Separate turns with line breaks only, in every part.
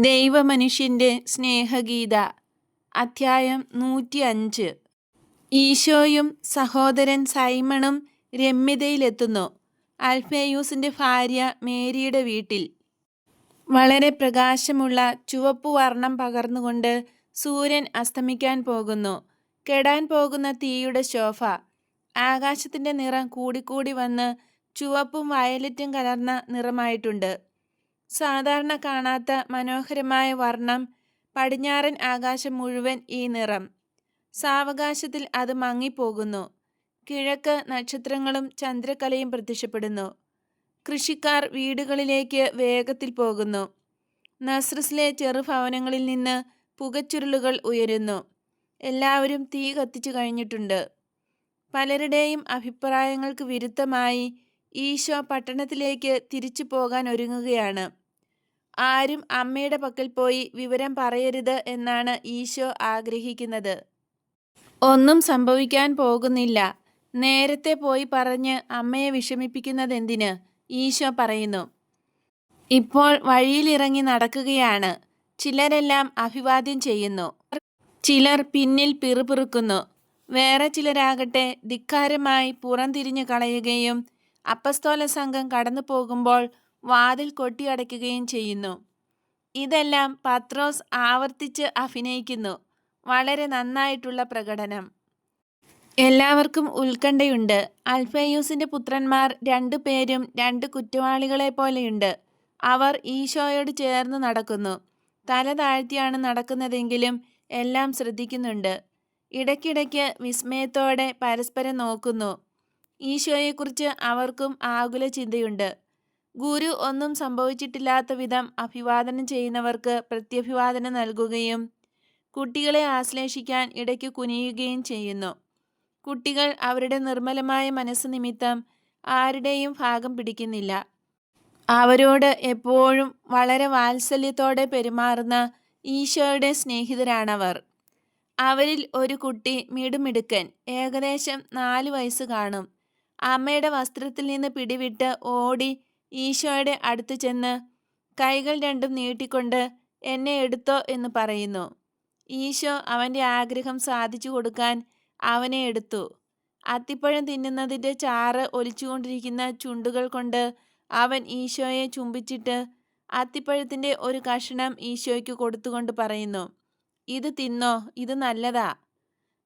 ദൈവമനുഷ്യന്റെ സ്നേഹഗീത അധ്യായം 105. ഈശോയും സഹോദരൻ സൈമണും രമ്യതയിലെത്തുന്നു. അൽഫേയൂസിന്റെ ഭാര്യ മേരിയുടെ വീട്ടിൽ. വളരെ പ്രകാശമുള്ള ചുവപ്പു വർണ്ണം പകർന്നുകൊണ്ട് സൂര്യൻ അസ്തമിക്കാൻ പോകുന്നു. കെടാൻ പോകുന്ന തീയുടെ ശോഭ. ആകാശത്തിന്റെ നിറം കൂടിക്കൂടി വന്ന് ചുവപ്പും വയലറ്റും കലർന്ന നിറമായിട്ടുണ്ട്. സാധാരണ കാണാത്ത മനോഹരമായ വർണ്ണം. പടിഞ്ഞാറൻ ആകാശം മുഴുവൻ ഈ നിറം. സാവകാശത്തിൽ അത് മങ്ങിപ്പോകുന്നു. കിഴക്ക് നക്ഷത്രങ്ങളും ചന്ദ്രക്കലയും പ്രത്യക്ഷപ്പെടുന്നു. കൃഷിക്കാർ വീടുകളിലേക്ക് വേഗത്തിൽ പോകുന്നു. നസ്രസിലെ ചെറുഭവനങ്ങളിൽ നിന്ന് പുകച്ചുരുളുകൾ ഉയരുന്നു. എല്ലാവരും തീ കത്തിച്ചു കഴിഞ്ഞിട്ടുണ്ട്. പലരുടെയും അഭിപ്രായങ്ങൾക്ക് വിരുദ്ധമായി ഈശോ പട്ടണത്തിലേക്ക് തിരിച്ചു പോകാൻ ഒരുങ്ങുകയാണ്. ആരും അമ്മയുടെ പക്കൽ പോയി വിവരം പറയരുത് എന്നാണ് ഈശോ ആഗ്രഹിക്കുന്നത്. ഒന്നും സംഭവിക്കാൻ പോകുന്നില്ല. നേരത്തെ പോയി പറഞ്ഞ് അമ്മയെ വിഷമിപ്പിക്കുന്നതെന്തിന്? ഈശോ പറയുന്നു. ഇപ്പോൾ വഴിയിലിറങ്ങി നടക്കുകയാണ്. ചിലരെല്ലാം അഭിവാദ്യം ചെയ്യുന്നു. ചിലർ പിന്നിൽ പിറുപിറുക്കുന്നു. വേറെ ചിലരാകട്ടെ ധിക്കാരമായി പുറംതിരിഞ്ഞു കളയുകയും അപ്പസ്തോല സംഘം കടന്നു പോകുമ്പോൾ വാതിൽ കൊട്ടിയടയ്ക്കുകയും ചെയ്യുന്നു. ഇതെല്ലാം പത്രോസ് ആവർത്തിച്ച് അഭിനയിക്കുന്നു. വളരെ നന്നായിട്ടുള്ള പ്രകടനം. എല്ലാവർക്കും ഉത്കണ്ഠയുണ്ട്. അൽഫേയൂസിന്റെ പുത്രന്മാർ 2 പേരും 2 കുറ്റവാളികളെ പോലെയുണ്ട്. അവർ ഈശോയോട് ചേർന്ന് നടക്കുന്നു. തല താഴ്ത്തിയാണ് നടക്കുന്നതെങ്കിലും എല്ലാം ശ്രദ്ധിക്കുന്നുണ്ട്. ഇടയ്ക്കിടയ്ക്ക് വിസ്മയത്തോടെ പരസ്പരം നോക്കുന്നു. ഈശോയെക്കുറിച്ച് അവർക്കും ആകുല ചിന്തയുണ്ട്. ഗുരു ഒന്നും സംഭവിച്ചിട്ടില്ലാത്ത വിധം അഭിവാദനം ചെയ്യുന്നവർക്ക് പ്രത്യഭിവാദനം നൽകുകയും കുട്ടികളെ ആശ്ലേഷിക്കാൻ ഇടയ്ക്ക് കുനിയുകയും ചെയ്യുന്നു. കുട്ടികൾ അവരുടെ നിർമ്മലമായ മനസ്സ് നിമിത്തം ആരുടെയും ഭാഗം പിടിക്കുന്നില്ല. അവരോട് എപ്പോഴും വളരെ വാത്സല്യത്തോടെ പെരുമാറുന്ന ഈശോയുടെ സ്നേഹിതരാണവർ. അവരിൽ ഒരു കുട്ടി മിടുമിടുക്കൻ. ഏകദേശം 4 വയസ്സ് കാണും. അമ്മയുടെ വസ്ത്രത്തിൽ നിന്ന് പിടിവിട്ട് ഓടി ഈശോയുടെ അടുത്ത് ചെന്ന് കൈകൾ രണ്ടും നീട്ടിക്കൊണ്ട് എന്നെ എടുത്തോ എന്ന് പറയുന്നു. ഈശോ അവൻ്റെ ആഗ്രഹം സാധിച്ചു കൊടുക്കാൻ അവനെ എടുത്തു. അത്തിപ്പഴം തിന്നുന്നതിൻ്റെ ചാറ് ഒലിച്ചുകൊണ്ടിരിക്കുന്ന ചുണ്ടുകൾ കൊണ്ട് അവൻ ഈശോയെ ചുംബിച്ചിട്ട് അത്തിപ്പഴത്തിൻ്റെ ഒരു കഷണം ഈശോയ്ക്ക് കൊടുത്തുകൊണ്ട് പറയുന്നു, ഇത് തിന്നോ, ഇത് നല്ലതാ.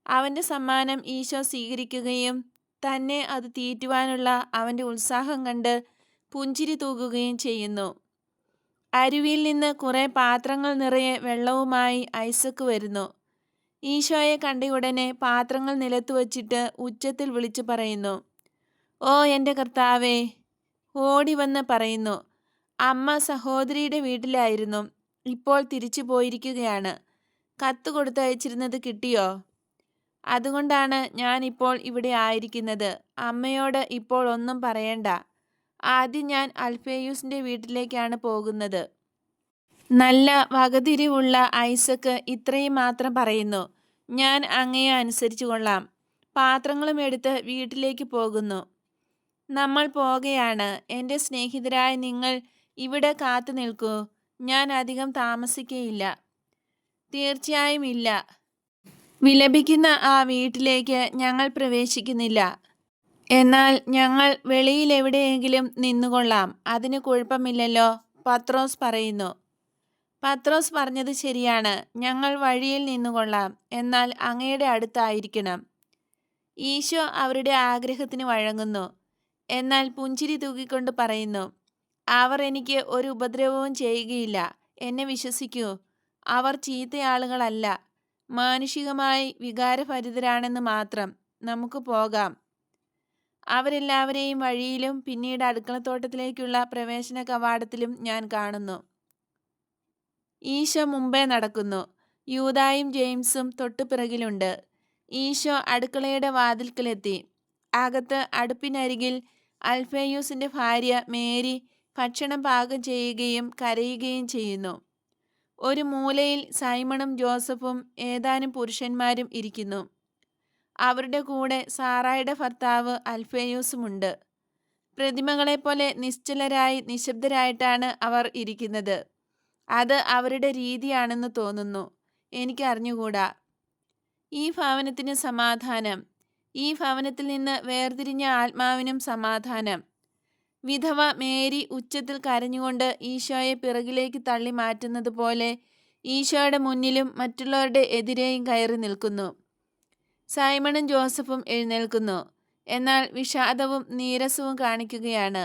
അവൻ്റെ സമ്മാനം ഈശോ സ്വീകരിക്കുകയും തന്നെ അത് തീറ്റുവാനുള്ള അവൻ്റെ ഉത്സാഹം കണ്ട് പുഞ്ചിരി തൂകുകയും ചെയ്യുന്നു. അരുവിയിൽ നിന്ന് കുറെ പാത്രങ്ങൾ നിറയെ വെള്ളവുമായി ഐസക്ക് വരുന്നു. ഈശോയെ കണ്ടയുടനെ പാത്രങ്ങൾ നിലത്തു വച്ചിട്ട് ഉച്ചത്തിൽ വിളിച്ചു പറയുന്നു, ഓ എൻ്റെ കർത്താവേ. ഓടി വന്ന് പറയുന്നു, അമ്മ സഹോദരിയുടെ വീട്ടിലായിരുന്നു, ഇപ്പോൾ തിരിച്ചു പോയിരിക്കുകയാണ്. കത്ത് കൊടുത്തയച്ചിരുന്നത് കിട്ടിയോ? അതുകൊണ്ടാണ് ഞാൻ ഇപ്പോൾ ഇവിടെ ആയിരിക്കുന്നത്. അമ്മയോട് ഇപ്പോൾ ഒന്നും പറയണ്ട. ആദ്യം ഞാൻ അൽഫേയൂസിന്റെ വീട്ടിലേക്കാണ് പോകുന്നത്. നല്ല വകതിരിവുള്ള ഐസക്ക് ഇത്രയും മാത്രം പറയുന്നു, ഞാൻ അങ്ങയെ അനുസരിച്ചു കൊള്ളാം. പാത്രങ്ങളും എടുത്ത് വീട്ടിലേക്ക് പോകുന്നു. നമ്മൾ പോകുകയാണ്. എൻ്റെ സ്നേഹിതരായ നിങ്ങൾ ഇവിടെ കാത്തു നിൽക്കൂ. ഞാൻ അധികം താമസിക്കയില്ല. തീർച്ചയായും ഇല്ല. വിലപിക്കുന്ന ആ വീട്ടിലേക്ക് ഞങ്ങൾ പ്രവേശിക്കുന്നില്ല. എന്നാൽ ഞങ്ങൾ വെളിയിലെവിടെയെങ്കിലും നിന്നുകൊള്ളാം. അതിന് കുഴപ്പമില്ലല്ലോ, പത്രോസ് പറയുന്നു. പത്രോസ് പറഞ്ഞത് ശരിയാണ്. ഞങ്ങൾ വഴിയിൽ നിന്നുകൊള്ളാം. എന്നാൽ അങ്ങയുടെ അടുത്തായിരിക്കണം. ഈശോ അവരുടെ ആഗ്രഹത്തിന് വഴങ്ങുന്നു. എന്നാൽ പുഞ്ചിരി തൂക്കിക്കൊണ്ട് പറയുന്നു, അവർ എനിക്ക് ഒരു ഉപദ്രവവും ചെയ്യുകയില്ല. എന്നെ വിശ്വസിക്കൂ. അവർ ചീത്തയാളുകളല്ല. മാനുഷികമായി വികാരഭരിതരാണെന്ന് മാത്രം. നമുക്ക് പോകാം. അവരെല്ലാവരെയും വഴിയിലും പിന്നീട് അടുക്കളത്തോട്ടത്തിലേക്കുള്ള പ്രവേശന കവാടത്തിലും ഞാൻ കാണുന്നു. ഈശോ മുമ്പേ നടക്കുന്നു. യൂദായും ജെയിംസും തൊട്ടുപിറകിലുണ്ട്. ഈശോ അടുക്കളയുടെ വാതിൽക്കലെത്തി. അകത്ത് അടുപ്പിനരികിൽ അൽഫേയൂസിന്റെ ഭാര്യ മേരി ഭക്ഷണം പാകം ചെയ്യുകയും കരയുകയും ചെയ്യുന്നു. ഒരു മൂലയിൽ സൈമണും ജോസഫും ഏതാനും പുരുഷന്മാരും ഇരിക്കുന്നു. അവരുടെ കൂടെ സാറായുടെ ഭർത്താവ് അൽഫേയൂസുമുണ്ട്. പ്രതിമകളെപ്പോലെ നിശ്ചലരായി നിശബ്ദരായിട്ടാണ് അവർ ഇരിക്കുന്നത്. അത് അവരുടെ രീതിയാണെന്ന് തോന്നുന്നു. എനിക്കറിഞ്ഞുകൂടാ. ഈ ഭവനത്തിന് സമാധാനം. ഈ ഭവനത്തിൽ നിന്ന് വേർതിരിഞ്ഞ ആത്മാവിനും സമാധാനം. വിധവ മേരി ഉച്ചത്തിൽ കരഞ്ഞുകൊണ്ട് ഈശോയെ പിറകിലേക്ക് തള്ളി മാറ്റുന്നത് പോലെ ഈശോയുടെ മുന്നിലും മറ്റുള്ളവരുടെ എതിരെയും കയറി നിൽക്കുന്നു. സൈമണും ജോസഫും എഴുന്നേൽക്കുന്നു. എന്നാൽ വിഷാദവും നീരസവും കാണിക്കുകയാണ്.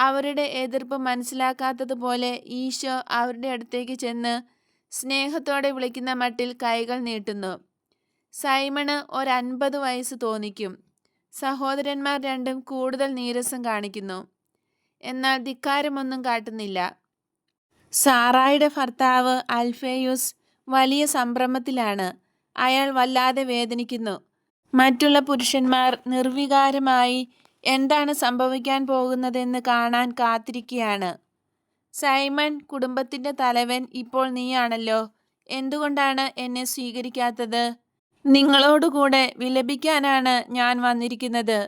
അവരുടെ എതിർപ്പ് മനസ്സിലാക്കാത്തതുപോലെ ഈശോ അവരുടെ അടുത്തേക്ക് ചെന്ന് സ്നേഹത്തോടെ വിളിക്കുന്ന മട്ടിൽ കൈകൾ നീട്ടുന്നു. സൈമണ് 50 വയസ്സ് തോന്നിക്കും. സഹോദരന്മാർ രണ്ടും കൂടുതൽ നീരസം കാണിക്കുന്നു. എന്നാൽ ധിക്കാരമൊന്നും കാട്ടുന്നില്ല. സാറായുടെ ഭർത്താവ് അൽഫേയുസ് വലിയ സംഭ്രമത്തിലാണ്. അയാൾ വല്ലാതെ വേദനിക്കുന്നു. മറ്റുള്ള പുരുഷന്മാർ നിർവികാരമായി എന്താണ് സംഭവിക്കാൻ പോകുന്നതെന്ന് കാണാൻ കാത്തിരിക്കുകയാണ്. സൈമൺ, കുടുംബത്തിൻ്റെ തലവൻ, ഇപ്പോൾ നീയാണല്ലോ. എന്തുകൊണ്ടാണ് എന്നെ സ്വീകരിക്കാത്തത്? നിങ്ങളോടുകൂടെ വിലപിക്കാനാണ് ഞാൻ വന്നിരിക്കുന്നത്.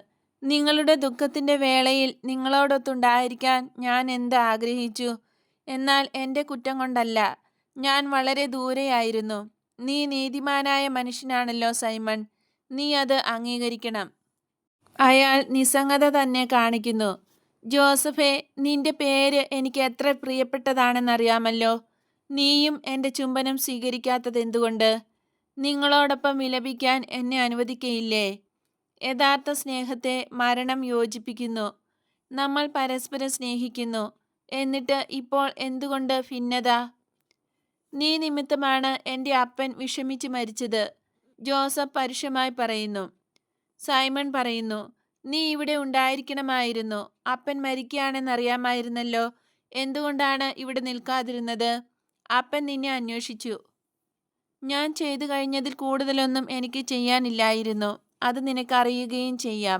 നിങ്ങളുടെ ദുഃഖത്തിൻ്റെ വേളയിൽ നിങ്ങളോടൊത്തുണ്ടായിരിക്കാൻ ഞാൻ എന്ത് ആഗ്രഹിച്ചു. എന്നാൽ എൻ്റെ കുറ്റം കൊണ്ടല്ല. ഞാൻ വളരെ ദൂരെയായിരുന്നു. നീ നീതിമാനായ മനുഷ്യനാണല്ലോ സൈമൺ. നീ അത് അംഗീകരിക്കണം. അയാൾ നിസ്സംഗത തന്നെ കാണിക്കുന്നു. ജോസഫേ, നിന്റെ പേര് എനിക്ക് എത്ര പ്രിയപ്പെട്ടതാണെന്നറിയാമല്ലോ. നീയും എൻ്റെ ചുംബനം സ്വീകരിക്കാത്തത് എന്തുകൊണ്ട്? നിങ്ങളോടൊപ്പം വിലപിക്കാൻ എന്നെ അനുവദിക്കയില്ലേ? യഥാർത്ഥ സ്നേഹത്തെ മരണം യോജിപ്പിക്കുന്നു. നമ്മൾ പരസ്പരം സ്നേഹിക്കുന്നു. എന്നിട്ട് ഇപ്പോൾ എന്തുകൊണ്ട് ഭിന്നത? നീ നിമിത്തമാണ് എൻ്റെ അപ്പൻ വിഷമിച്ച് മരിച്ചത്, ജോസഫ് പരുഷമായി പറയുന്നു. സൈമൺ പറയുന്നു, നീ ഇവിടെ ഉണ്ടായിരിക്കണമായിരുന്നു. അപ്പൻ മരിക്കുകയാണെന്നറിയാമായിരുന്നല്ലോ. എന്തുകൊണ്ടാണ് ഇവിടെ നിൽക്കാതിരുന്നത്? അപ്പൻ നിന്നെ അന്വേഷിച്ചു. ഞാൻ ചെയ്തു കഴിഞ്ഞതിൽ കൂടുതലൊന്നും എനിക്ക് ചെയ്യാനില്ലായിരുന്നു. അത് നിനക്കറിയുകയും ചെയ്യാം.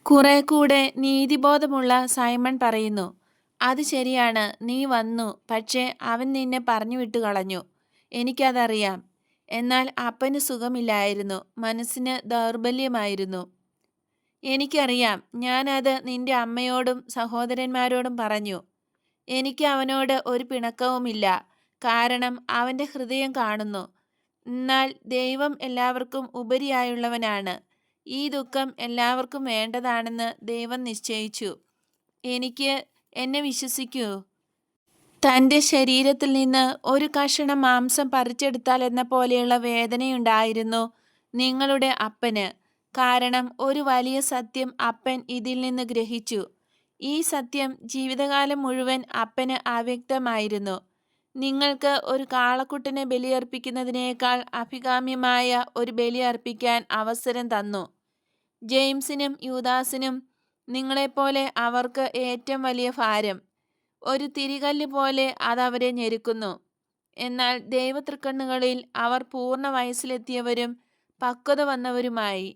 കുറെ കൂടെ നീതിബോധമുള്ള സൈമൺ പറയുന്നു, അത് ശരിയാണ്, നീ വന്നു. പക്ഷേ അവൻ നിന്നെ പറഞ്ഞു വിട്ടു കളഞ്ഞു. എനിക്കതറിയാം. എന്നാൽ അപ്പന് സുഖമില്ലായിരുന്നു. മനസ്സിന് ദൗർബല്യമായിരുന്നു. എനിക്കറിയാം. ഞാനത് നിന്റെ അമ്മയോടും സഹോദരന്മാരോടും പറഞ്ഞു. എനിക്ക് അവനോട് ഒരു പിണക്കവുമില്ല. കാരണം അവൻ്റെ ഹൃദയം കാണുന്നു. എന്നാൽ ദൈവം എല്ലാവർക്കും ഉപരിയായുള്ളവനാണ്. ഈ ദുഃഖം എല്ലാവർക്കും വേണ്ടതാണെന്ന് ദൈവം നിശ്ചയിച്ചു. എന്നെ വിശ്വസിക്കൂ. തൻ്റെ ശരീരത്തിൽ നിന്ന് ഒരു കഷണം മാംസം പറിച്ചെടുത്താൽ എന്ന പോലെയുള്ള വേദനയുണ്ടായിരുന്നു നിങ്ങളുടെ അപ്പന്. കാരണം ഒരു വലിയ സത്യം അപ്പൻ ഇതിൽ നിന്ന് ഗ്രഹിച്ചു. ഈ സത്യം ജീവിതകാലം മുഴുവൻ അപ്പന് അവ്യക്തമായിരുന്നു. നിങ്ങൾക്ക് ഒരു കാളക്കുട്ടനെ ബലിയർപ്പിക്കുന്നതിനേക്കാൾ അഭികാമ്യമായ ഒരു ബലി അർപ്പിക്കാൻ അവസരം തന്നു. ജെയിംസിനും യൂദാസിനും നിങ്ങളെപ്പോലെ അവർക്ക് ഏറ്റവും വലിയ ഭാരം. ഒരു തിരികല്ല് പോലെ അതവരെ ഞെരുക്കുന്നു. എന്നാൽ ദൈവതൃക്കണ്ണുകളിൽ അവർ പൂർണ്ണ വയസ്സിലെത്തിയവരും പക്വത വന്നവരുമായി.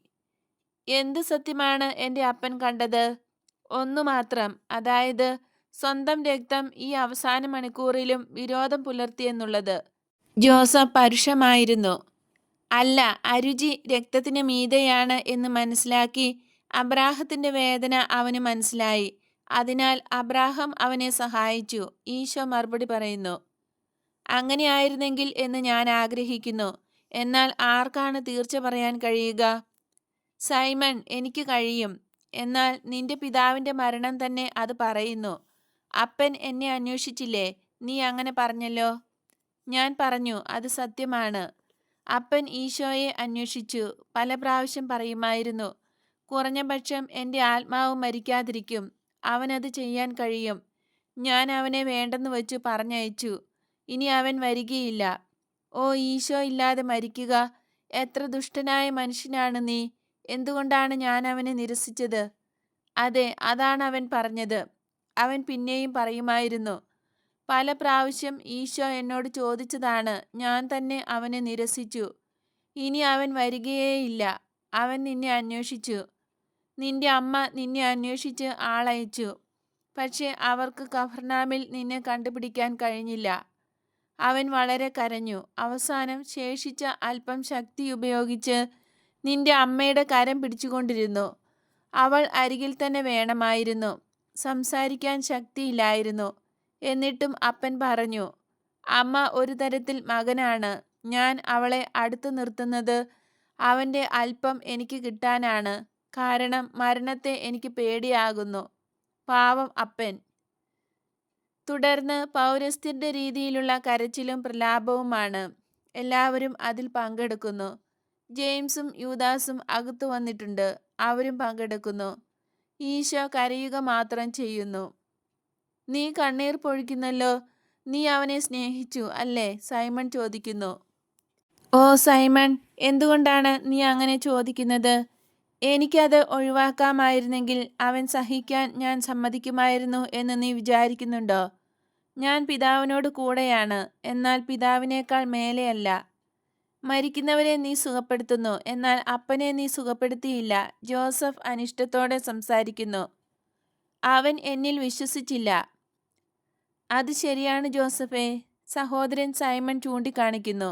എന്ത് സത്യമാണ് എൻ്റെ അപ്പൻ കണ്ടത്? ഒന്നു മാത്രം, അതായത് സ്വന്തം രക്തം ഈ അവസാന മണിക്കൂറിലും വിരോധം പുലർത്തിയെന്നുള്ളത്. ജോസഫ് പരുഷമായിരുന്നു. അല്ല, അരുചി രക്തത്തിന് മീതെയാണ് എന്ന് മനസ്സിലാക്കി. അബ്രാഹത്തിൻ്റെ വേദന അവന് മനസ്സിലായി. അതിനാൽ അബ്രാഹം അവനെ സഹായിച്ചു. ഈശോ മറുപടി പറയുന്നു, അങ്ങനെയായിരുന്നെങ്കിൽ എന്ന് ഞാൻ ആഗ്രഹിക്കുന്നു. എന്നാൽ ആർക്കാണ് തീർച്ച പറയാൻ കഴിയുക? സൈമൺ, എനിക്ക് കഴിയും. എന്നാൽ നിന്റെ പിതാവിൻ്റെ മരണം തന്നെ അത് പറയുന്നു. അപ്പൻ എന്നെ അന്വേഷിച്ചില്ലേ? നീ അങ്ങനെ പറഞ്ഞല്ലോ. ഞാൻ പറഞ്ഞു, അത് സത്യമാണ്. അപ്പൻ ഈശോയെ അന്വേഷിച്ചു. പല പ്രാവശ്യം പറയുമായിരുന്നു, കുറഞ്ഞപക്ഷം എൻ്റെ ആത്മാവ് മരിക്കാതിരിക്കും. അവനത് ചെയ്യാൻ കഴിയും. ഞാൻ അവനെ വേണ്ടെന്ന് വച്ചു പറഞ്ഞയച്ചു. ഇനി അവൻ വരികയില്ല. ഓ ഈശോ ഇല്ലാതെ മരിക്കുക! എത്ര ദുഷ്ടനായ മനുഷ്യനാണ് നീ! എന്തുകൊണ്ടാണ് ഞാൻ അവനെ നിരസിച്ചത്? അതെ, അതാണ് അവൻ പറഞ്ഞത്. അവൻ പിന്നെയും പറയുമായിരുന്നു, പല പ്രാവശ്യം ഈശോ എന്നോട് ചോദിച്ചതാണ്. ഞാൻ തന്നെ അവനെ നിരസിച്ചു. ഇനി അവൻ വരികയേയില്ല. അവൻ നിന്നെ അന്വേഷിച്ചു. നിന്റെ അമ്മ നിന്നെ അന്വേഷിച്ച് ആളയച്ചു. പക്ഷേ അവർക്ക് കഫർനാമിൽ നിന്നെ കണ്ടുപിടിക്കാൻ കഴിഞ്ഞില്ല. അവൻ വളരെ കരഞ്ഞു. അവസാനം ശേഷിച്ച അല്പം ശക്തി ഉപയോഗിച്ച് നിന്റെ അമ്മയുടെ കരം പിടിച്ചുകൊണ്ടിരുന്നു. അവൾ അരികിൽ തന്നെ വേണമായിരുന്നു. സംസാരിക്കാൻ ശക്തിയില്ലായിരുന്നു. എന്നിട്ടും അപ്പൻ പറഞ്ഞു, അമ്മ ഒരു തരത്തിൽ മകനാണ്. ഞാൻ അവളെ അടുത്തു നിർത്തുന്നത് അവൻ്റെ അല്പം എനിക്ക് കിട്ടാനാണ്. കാരണം മരണത്തെ എനിക്ക് പേടിയാകുന്നു. പാവം അപ്പൻ. തുടർന്ന് പൗരസ്ത്യന്റെ രീതിയിലുള്ള കരച്ചിലും പ്രലാപവുമാണ്. എല്ലാവരും അതിൽ പങ്കെടുക്കുന്നു. ജെയിംസും യൂദാസും അകത്തു വന്നിട്ടുണ്ട്. അവരും പങ്കെടുക്കുന്നു. ഈശോ കരയുക മാത്രം ചെയ്യുന്നു. നീ കണ്ണീർ പൊഴിക്കുന്നല്ലോ. നീ അവനെ സ്നേഹിച്ചു അല്ലേ? സൈമൺ ചോദിക്കുന്നു. ഓ സൈമൺ, എന്തുകൊണ്ടാണ് നീ അങ്ങനെ ചോദിക്കുന്നത്? എനിക്കത് ഒഴിവാക്കാമായിരുന്നെങ്കിൽ അവൻ സഹിക്കാൻ ഞാൻ സമ്മതിക്കുമായിരുന്നു എന്ന് നീ വിചാരിക്കുന്നുണ്ടോ? ഞാൻ പിതാവിനോട് കൂടെയാണ്, എന്നാൽ പിതാവിനേക്കാൾ മേലെയല്ല. മരിക്കുന്നവരെ നീ സുഖപ്പെടുത്തുന്നു, എന്നാൽ അപ്പനെ നീ സുഖപ്പെടുത്തിയില്ല. ജോസഫ് അനിഷ്ടത്തോടെ സംസാരിക്കുന്നു. അവൻ എന്നിൽ വിശ്വസിച്ചില്ല. അത് ശരിയാണ് ജോസഫേ, സഹോദരൻ സൈമൺ ചൂണ്ടിക്കാണിക്കുന്നു.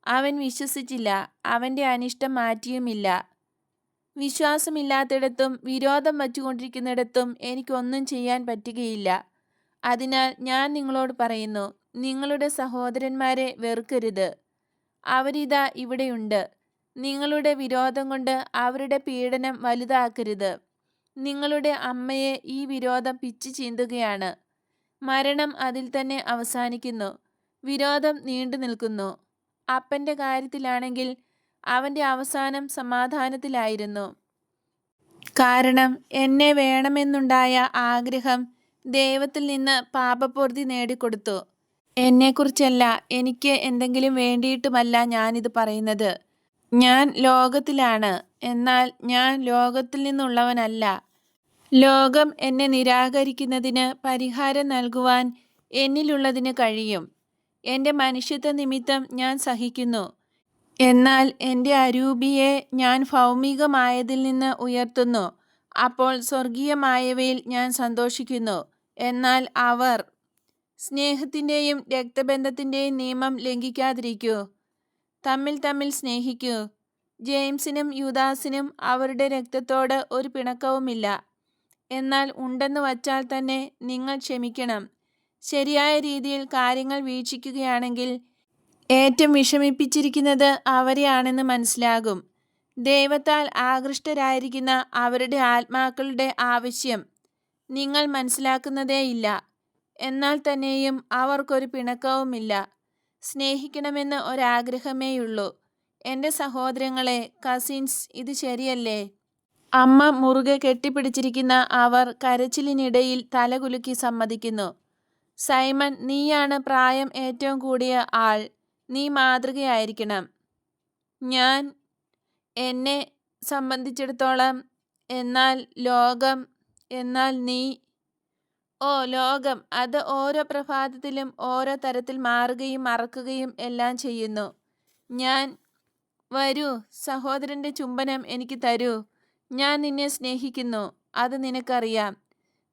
അവൻ വിശ്വസിച്ചില്ല. അവൻ്റെ അനിഷ്ടം മാറ്റിയുമില്ല. വിശ്വാസമില്ലാത്തിടത്തും വിരോധം വച്ചുകൊണ്ടിരിക്കുന്നിടത്തും എനിക്കൊന്നും ചെയ്യാൻ പറ്റുകയില്ല. അതിനാൽ ഞാൻ നിങ്ങളോട് പറയുന്നു, നിങ്ങളുടെ സഹോദരന്മാരെ വെറുക്കരുത്. അവരിതാ ഇവിടെയുണ്ട്. നിങ്ങളുടെ വിരോധം കൊണ്ട് അവരുടെ പീഡനം വലുതാക്കരുത്. നിങ്ങളുടെ അമ്മയെ ഈ വിരോധം പിച്ചു ചീന്തുകയാണ്. മരണം അതിൽ തന്നെ അവസാനിക്കുന്നു. വിരോധം നീണ്ടു നിൽക്കുന്നു. അപ്പൻ്റെ കാര്യത്തിലാണെങ്കിൽ അവൻ്റെ അവസാനം സമാധാനത്തിലായിരുന്നു. കാരണം എന്നെ വേണമെന്നുണ്ടായ ആഗ്രഹം ദൈവത്തിൽ നിന്ന് പാപപൂർത്തി നേടിക്കൊടുത്തു. എന്നെക്കുറിച്ചല്ല, എനിക്ക് എന്തെങ്കിലും വേണ്ടിയിട്ടുമല്ല ഞാനിത് പറയുന്നത്. ഞാൻ ലോകത്തിലാണ്, എന്നാൽ ഞാൻ ലോകത്തിൽ നിന്നുള്ളവനല്ല. ലോകം എന്നെ നിരാകരിക്കുന്നതിന് പരിഹാരം നൽകുവാൻ എന്നിലുള്ളതിന് കഴിയും. എൻ്റെ മനുഷ്യത്വ നിമിത്തം ഞാൻ സഹിക്കുന്നു. എന്നാൽ എൻ്റെ അരൂപിയെ ഞാൻ ഭൗമികമായതിൽ നിന്ന് ഉയർത്തുന്നു. അപ്പോൾ സ്വർഗീയമായവയിൽ ഞാൻ സന്തോഷിക്കുന്നു. എന്നാൽ അവർ സ്നേഹത്തിൻ്റെയും രക്തബന്ധത്തിൻ്റെയും നിയമം ലംഘിക്കാതിരിക്കൂ. തമ്മിൽ തമ്മിൽ സ്നേഹിക്കൂ. ജെയിംസിനും യൂദാസിനും അവരുടെ രക്തത്തോട് ഒരു പിണക്കവുമില്ല. എന്നാൽ ഉണ്ടെന്ന് വച്ചാൽ തന്നെ നിങ്ങൾ ക്ഷമിക്കണം. ശരിയായ രീതിയിൽ കാര്യങ്ങൾ വീക്ഷിക്കുകയാണെങ്കിൽ ഏറ്റവും വിഷമിപ്പിച്ചിരിക്കുന്നത് അവരെയാണെന്ന് മനസ്സിലാകും. ദൈവത്താൽ ആകൃഷ്ടരായിരിക്കുന്ന അവരുടെ ആത്മാക്കളുടെ ആവശ്യം നിങ്ങൾ മനസ്സിലാക്കുന്നതേയില്ല. എന്നാൽ തന്നെയും അവർക്കൊരു പിണക്കവുമില്ല. സ്നേഹിക്കണമെന്ന് ഒരാഗ്രഹമേയുള്ളൂ. എൻ്റെ സഹോദരങ്ങളെ, കസിൻസ്, ഇത് ശരിയല്ലേ? അമ്മ മുറുകെ കെട്ടിപ്പിടിച്ചിരിക്കുന്ന അവർ കരച്ചിലിനിടയിൽ തലകുലുക്കി സമ്മതിക്കുന്നു. സൈമൺ, നീയാണ് പ്രായം ഏറ്റവും കൂടിയ ആൾ. നീ മാതൃകയായിരിക്കണം. ഞാൻ എന്നെ സംബന്ധിച്ചിടത്തോളം. എന്നാൽ ലോകം. എന്നാൽ നീ. ഓ ലോകം, അത് ഓരോ പ്രഭാതത്തിലും ഓരോ തരത്തിൽ മാറുകയും മറക്കുകയും എല്ലാം ചെയ്യുന്നു. ഞാൻ. വരൂ, സഹോദരൻ്റെ ചുംബനം എനിക്ക് തരൂ. ഞാൻ നിന്നെ സ്നേഹിക്കുന്നു, അത് നിനക്കറിയാം.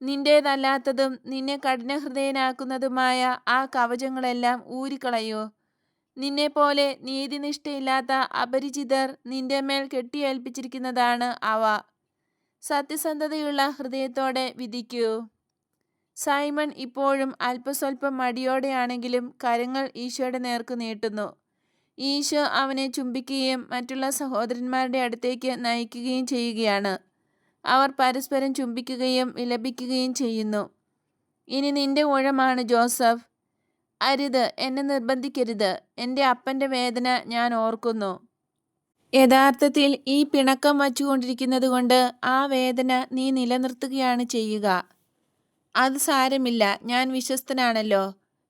നിന്റേതല്ലാത്തതും നിന്നെ കഠിനഹൃദയനാക്കുന്നതുമായ ആ കവചങ്ങളെല്ലാം ഊരിക്കളയൂ. നിന്നെപ്പോലെ നീതിനിഷ്ഠയില്ലാത്ത അപരിചിതർ നിന്റെ മേൽ കെട്ടിയേൽപ്പിച്ചിരിക്കുന്നതാണ് അവ. സത്യസന്ധതയുള്ള ഹൃദയത്തോടെ വിധിക്കൂ. സൈമൺ ഇപ്പോഴും അല്പസ്വല്പം മടിയോടെയാണെങ്കിലും കരങ്ങൾ ഈശോയുടെ നേർക്ക് നീട്ടുന്നു. ഈശോ അവനെ ചുംബിക്കുകയും മറ്റുള്ള സഹോദരന്മാരുടെ അടുത്തേക്ക് നയിക്കുകയും ചെയ്യുകയാണ്. അവർ പരസ്പരം ചുംബിക്കുകയും വിലപിക്കുകയും ചെയ്യുന്നു. ഇനി നിന്റെ ഊഴമാണ് ജോസഫ്. അരുത്, എന്നെ നിർബന്ധിക്കരുത്. എൻ്റെ അപ്പൻ്റെ വേദന ഞാൻ ഓർക്കുന്നു. യഥാർത്ഥത്തിൽ ഈ പിണക്കം വച്ചുകൊണ്ടിരിക്കുന്നത് കൊണ്ട് ആ വേദന നീ നിലനിർത്തുകയാണ് ചെയ്യുക. അത് സാരമില്ല, ഞാൻ വിശ്വസ്തനാണല്ലോ.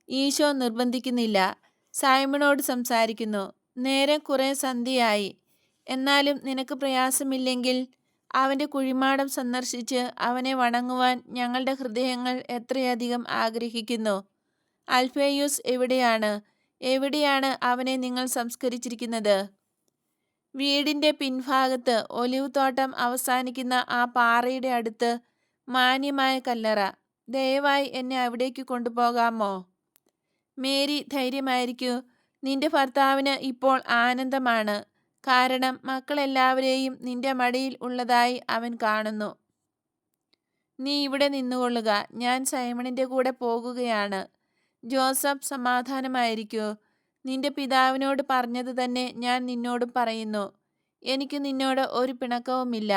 ഈശോ നിർബന്ധിക്കുന്നില്ല. സൈമണോട് സംസാരിക്കുന്നു. നേരം കുറെ സന്ധ്യയായി. എന്നാലും നിനക്ക് പ്രയാസമില്ലെങ്കിൽ അവൻ്റെ കുഴിമാടം സന്ദർശിച്ച് അവനെ വണങ്ങുവാൻ ഞങ്ങളുടെ ഹൃദയങ്ങൾ എത്രയധികം ആഗ്രഹിക്കുന്നു. അൽഫേയൂസ് എവിടെയാണ്? എവിടെയാണ് അവനെ നിങ്ങൾ സംസ്കരിച്ചിരിക്കുന്നത്? വീടിൻ്റെ പിൻഭാഗത്ത് ഒലിവ് തോട്ടം അവസാനിക്കുന്ന ആ പാറയുടെ അടുത്ത് മാന്യമായ കല്ലറ. ദയവായി എന്നെ അവിടേക്ക് കൊണ്ടുപോകാമോ? മേരി, ധൈര്യമായിരിക്കൂ. നിന്റെ ഭർത്താവിന് ഇപ്പോൾ ആനന്ദമാണ്. കാരണം മക്കളെല്ലാവരെയും നിന്റെ മടിയിൽ ഉള്ളതായി അവൻ കാണുന്നു. നീ ഇവിടെ നിന്നുകൊള്ളുക, ഞാൻ സൈമണിന്റെ കൂടെ പോകുകയാണ്. ജോസഫ്, സമാധാനമായിരിക്കൂ. നിന്റെ പിതാവിനോട് പറഞ്ഞത് തന്നെ ഞാൻ നിന്നോടും പറയുന്നു. എനിക്ക് നിന്നോട് ഒരു പിണക്കവുമില്ല.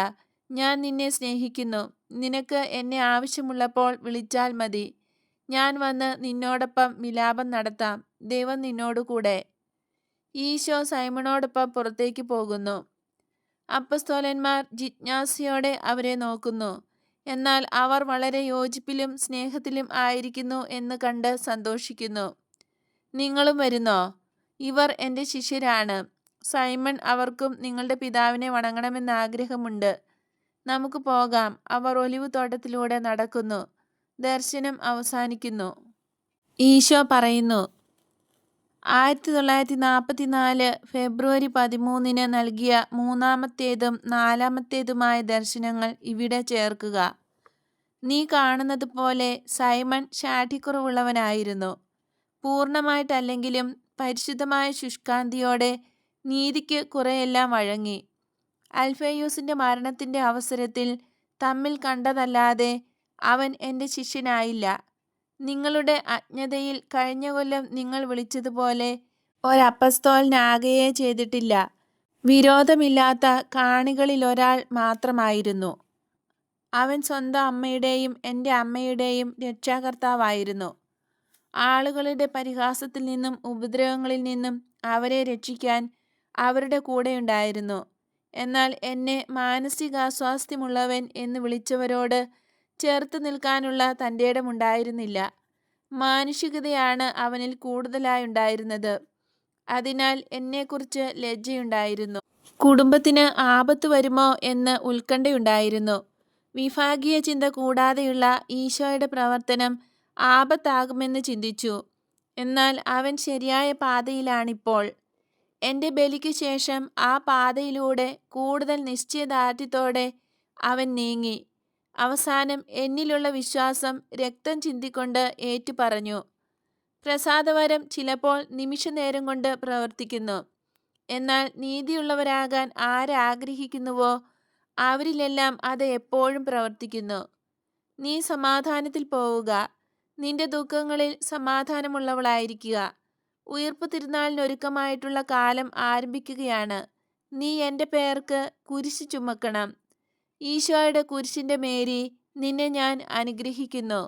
ഞാൻ നിന്നെ സ്നേഹിക്കുന്നു. നിനക്ക് എന്നെ ആവശ്യമുള്ളപ്പോൾ വിളിച്ചാൽ മതി. ഞാൻ വന്ന് നിന്നോടൊപ്പം വിലാപം നടത്താം. ദൈവം നിന്നോടുകൂടെ. ഈശോ സൈമണോടൊപ്പം പുറത്തേക്ക് പോകുന്നു. അപ്പസ്തോലന്മാർ ജിജ്ഞാസയോടെ അവരെ നോക്കുന്നു. എന്നാൽ അവർ വളരെ യോജിപ്പിലും സ്നേഹത്തിലും ആയിരിക്കുന്നു എന്ന് കണ്ട് സന്തോഷിക്കുന്നു. നിങ്ങളും വരുന്നോ? ഇവർ എൻ്റെ ശിഷ്യരാണ്. സൈമൺ, അവർക്കും നിങ്ങളുടെ പിതാവിനെ വണങ്ങണമെന്ന് ആഗ്രഹമുണ്ട്. നമുക്ക് പോകാം. അവർ ഒലിവ് തോട്ടത്തിലൂടെ നടക്കുന്നു. ദർശനം അവസാനിക്കുന്നു. ഈശോ പറയുന്നു, 1944 ഫെബ്രുവരി 13 നൽകിയ മൂന്നാമത്തേതും നാലാമത്തേതുമായ ദർശനങ്ങൾ ഇവിടെ ചേർക്കുക. നീ കാണുന്നത് പോലെ സൈമൺ ശാഠ്യക്കുറവുള്ളവനായിരുന്നു. പൂർണ്ണമായിട്ടല്ലെങ്കിലും പരിശുദ്ധമായ ശുഷ്കാന്തിയോടെ നീതിക്ക് കുറെയെല്ലാം വഴങ്ങി. അൽഫേയൂസിന്റെ മരണത്തിന്റെ അവസരത്തിൽ തമ്മിൽ കണ്ടതല്ലാതെ അവൻ എൻ്റെ ശിഷ്യനായില്ല. നിങ്ങളുടെ അജ്ഞതയിൽ കഴിഞ്ഞ കൊല്ലം നിങ്ങൾ വിളിച്ചതുപോലെ ഒരപ്പസ്തോലനാകുകയേ ചെയ്തിട്ടില്ല. വിരോധമില്ലാത്ത കാണികളിലൊരാൾ മാത്രമായിരുന്നു. അവൻ സ്വന്തം അമ്മയുടെയും എൻ്റെ അമ്മയുടെയും രക്ഷാകർത്താവായിരുന്നു. ആളുകളുടെ പരിഹാസത്തിൽ നിന്നും ഉപദ്രവങ്ങളിൽ നിന്നും അവരെ രക്ഷിക്കാൻ അവരുടെ കൂടെയുണ്ടായിരുന്നു. എന്നാൽ എന്നെ മാനസികാസ്വാസ്ഥ്യമുള്ളവൻ എന്ന് വിളിച്ചവരോട് ചേർത്ത് നിൽക്കാനുള്ള തൻ്റെ ഇടമുണ്ടായിരുന്നില്ല. മാനുഷികതയാണ് അവനിൽ കൂടുതലായുണ്ടായിരുന്നത്. അതിനാൽ എന്നെക്കുറിച്ച് ലജ്ജയുണ്ടായിരുന്നു. കുടുംബത്തിന് ആപത്ത് വരുമോ എന്ന് ഉത്കണ്ഠയുണ്ടായിരുന്നു. വിഭാഗീയ ചിന്ത കൂടാതെയുള്ള ഈശോയുടെ പ്രവർത്തനം ആപത്താകുമെന്ന് ചിന്തിച്ചു. എന്നാൽ അവൻ ശരിയായ പാതയിലാണിപ്പോൾ. എൻ്റെ ബലിക്ക് ശേഷം ആ പാതയിലൂടെ കൂടുതൽ നിശ്ചയദാർഢ്യത്തോടെ അവൻ നീങ്ങി. അവസാനം എന്നിലുള്ള വിശ്വാസം രക്തം ചിന്തിക്കൊണ്ട് ഏറ്റുപറഞ്ഞു. പ്രസാദവരം ചിലപ്പോൾ നിമിഷനേരം കൊണ്ട് പ്രവർത്തിക്കുന്നു. എന്നാൽ നീതിയുള്ളവരാകാൻ ആരാഗ്രഹിക്കുന്നുവോ അവരിലെല്ലാം അത് എപ്പോഴും പ്രവർത്തിക്കുന്നു. നീ സമാധാനത്തിൽ പോവുക. നിന്റെ ദുഃഖങ്ങളിൽ സമാധാനമുള്ളവളായിരിക്കുക. ഉയിർപ്പ് തിരുനാളിനൊരുക്കമായിട്ടുള്ള കാലം ആരംഭിക്കുകയാണ്. നീ എൻ്റെ പേർക്ക് കുരിശ് ചുമക്കണം. ഈശോയുടെ കുരിശിൻ്റെ മേരി, നിന്നെ ഞാൻ അനുഗ്രഹിക്കുന്നു.